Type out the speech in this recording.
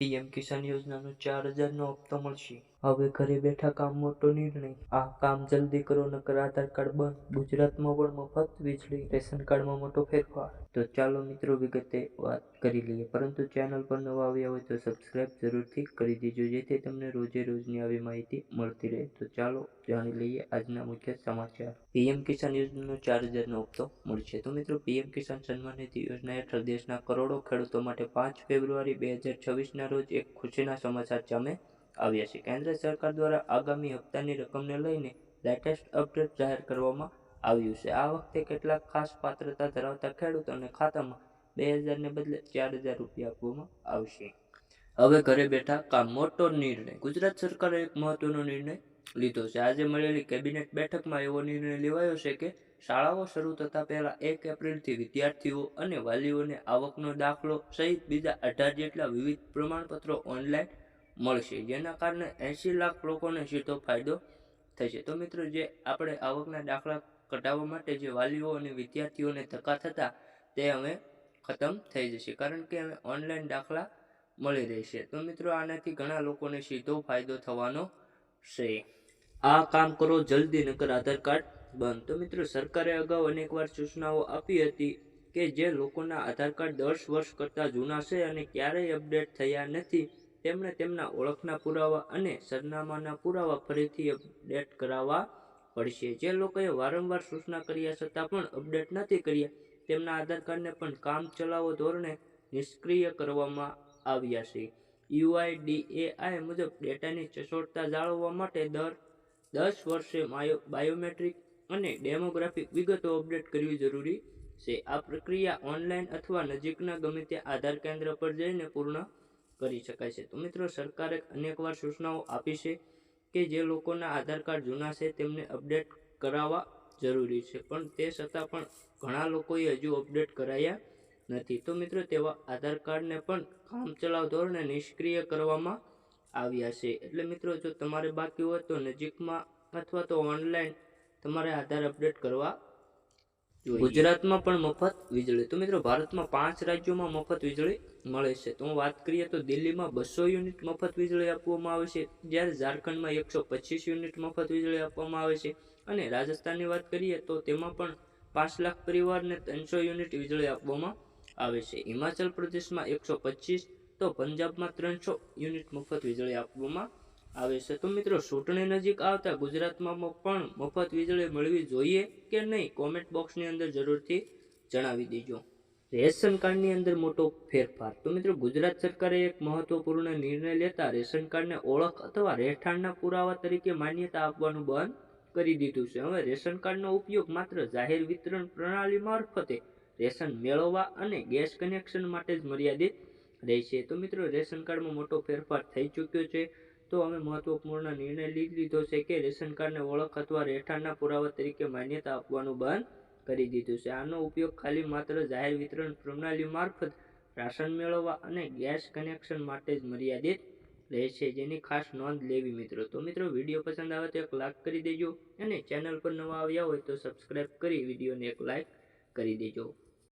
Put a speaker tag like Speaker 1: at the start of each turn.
Speaker 1: PM કિસાન યોજનાનો 4,000નો હપ્તો મળશે. હવે ઘરે બેઠા કામ મોટો નિર્ણય. આ કામ જલ્દી કરો નકર આધાર કાર્ડ બંધ. ગુજરાતમાં પણ મફત વીજળી. રેશન કાર્ડમાં મોટો ફેરફાર. તો ચાલો મિત્રો વિગતે વાત કરી લઈએ, પરંતુ ચેનલ પર નવા આવ્યા હોય તો સબસ્ક્રાઇબ જરૂરથી કરી દેજો, જેથી તમને રોજે રોજની આવી માહિતી મળતી રહે. તો ચાલો જાણી લઈએ આજના મુખ્ય સમાચાર. પીએમ કિસાન યોજનાનો 4,000નો હપ્તો મળશે. તો મિત્રો, પીએમ કિસાન સન્માન નિધિ યોજના હેઠળ દેશના કરોડો ખેડૂતો માટે 5 ફેબ્રુઆરી 2026ના રોજ એક ખુશીના સમાચાર સામે આવ્યા છે. કેન્દ્ર સરકાર દ્વારા આગામી હપ્તાની રકમને લઈને લેટેસ્ટ અપડેટ જાહેર કરવામાં આવ્યું છે. આ વખતે કેટલાક ખાસ પાત્રતા ધરાવતા ખેડૂતોને ખાતામાં 2,000 ને બદલે 4,000 રૂપિયા આપવામાં આવશે. હવે ઘરે બેઠા કામ મોટો નિર્ણય. ગુજરાત સરકારે એક મહત્વનો નિર્ણય લીધો છે. આજે મળેલી કેબિનેટ બેઠકમાં એવો નિર્ણય લેવાયો છે કે શાળાઓ શરૂ થતા પહેલા 1 એપ્રિલથી વિદ્યાર્થીઓ અને વાલીઓને આવકનો દાખલો સહિત બીજા 18 જેટલા વિવિધ પ્રમાણપત્રો ઓનલાઈન મળશે, જેના કારણે 80 લાખ લોકોને સીધો ફાયદો થશે. તો મિત્રો, જે આપણે આવકના દાખલા કઢાવવા માટે જે વાલીઓ અને વિદ્યાર્થીઓને ધક્કા થતા, તે હવે ખતમ થઈ જશે, કારણ કે હવે ઓનલાઈન દાખલા મળી રહેશે. તો મિત્રો, આનાથી ઘણા લોકોને સીધો ફાયદો થવાનો છે. આ કામ કરો જલ્દી નકર આધાર કાર્ડ બંધ. તો મિત્રો, સરકારે અગાઉ અનેકવાર સૂચનાઓ આપી હતી કે જે લોકોના આધાર કાર્ડ 10 વર્ષ કરતાં જૂના છે અને ક્યારેય અપડેટ થયા નથી, તેમણે તેમના ઓળખના પુરાવા અને સરનામાના પુરાવા ફરીથી અપડેટ કરાવવા પડશે. જે લોકોએ વારંવાર સૂચના કર્યા છતાં પણ અપડેટ નથી કર્યા, તેમના આધાર કાર્ડને પણ કામચલાઉ ધોરણે નિષ્ક્રિય કરવામાં આવ્યા છે. યુઆઈડીએઆઈ મુજબ ડેટાની સચોટતા જાળવવા માટે દર 10 વર્ષે બાયોમેટ્રિક અને ડેમોગ્રાફિક વિગતો અપડેટ કરવી જરૂરી છે. આ પ્રક્રિયા ઓનલાઈન અથવા નજીકના ગમે તે આધાર કેન્દ્ર પર જઈને પૂર્ણ કરી શકાય છે. તો મિત્રો, સરકારે અનેકવાર સૂચનાઓ આપી છે કે જે લોકોના આધાર કાર્ડ જૂના છે તેમને અપડેટ કરાવવા જરૂરી છે, પણ તે છતાં પણ ઘણા લોકોએ હજુ અપડેટ કરાયા નથી. તો મિત્રો, તેવા આધાર કાર્ડને પણ કામચલાઉ ધોરણે નિષ્ક્રિય કરવામાં આવ્યા છે. એટલે મિત્રો, જો તમારે બાકી હોય તો નજીકમાં અથવા તો ઓનલાઈન તમારે આધાર અપડેટ કરવા જોઈએ. ગુજરાતમાં પણ મફત વીજળી. તો મિત્રો, ભારતમાં 5 રાજ્યોમાં મફત વીજળી મળે છે. તો વાત કરીએ તો દિલ્હીમાં 200 યુનિટ મફત વીજળી આપવામાં આવે છે, જ્યારે ઝારખંડમાં 125 યુનિટ મફત વીજળી આપવામાં આવે છે, અને રાજસ્થાનની વાત કરીએ તો તેમાં પણ 5 લાખ પરિવારને 300 યુનિટ વીજળી આપવામાં આવે છે. હિમાચલ પ્રદેશમાં 125, તો પંજાબમાં 300 યુનિટ મફત વીજળી આપવામાં આવે છે. તો મિત્રો, ચૂંટણી નજીક આવતા ગુજરાતમાં પણ મફત વીજળી મળવી જોઈએ કે નહીં, કોમેન્ટ બોક્સની અંદર જરૂરથી જણાવી દેજો. રેશન કાર્ડની અંદર મોટો ફેરફાર. તો મિત્રો, ગુજરાત સરકારે એક મહત્વપૂર્ણ નિર્ણય લેતા રેશન કાર્ડને ઓળખ અથવા રહેઠાણના પુરાવા તરીકે માન્યતા આપવાનું બંધ કરી દીધું છે. હવે રેશન કાર્ડનો ઉપયોગ માત્ર જાહેર વિતરણ પ્રણાલી મારફતે રેશન મેળવવા અને ગેસ કનેક્શન માટે જ મર્યાદિત રહેશે. તો મિત્રો, રેશન કાર્ડમાં મોટો ફેરફાર થઈ ચૂક્યો છે. તો અમે મહત્વપૂર્ણ નિર્ણય લીધો છે કે રેશન કાર્ડને ઓળખ અથવા રહેઠાણના પુરાવા તરીકે માન્યતા આપવાનું બંધ કરી દીધું છે. આનો ઉપયોગ ખાલી માત્ર જાહેર વિતરણ પ્રણાલી મારફત રાશન મેળવવા અને ગેસ કનેક્શન માટે જ મર્યાદિત રહેશે, જેની ખાસ નોંધ લેવી મિત્રો. તો મિત્રો, વિડીયો પસંદ આવે તો એક લાઈક કરી દેજો, અને ચેનલ પર નવા આવ્યા હોય તો સબસ્ક્રાઇબ કરી વિડીયોને એક લાઈક કરી દેજો.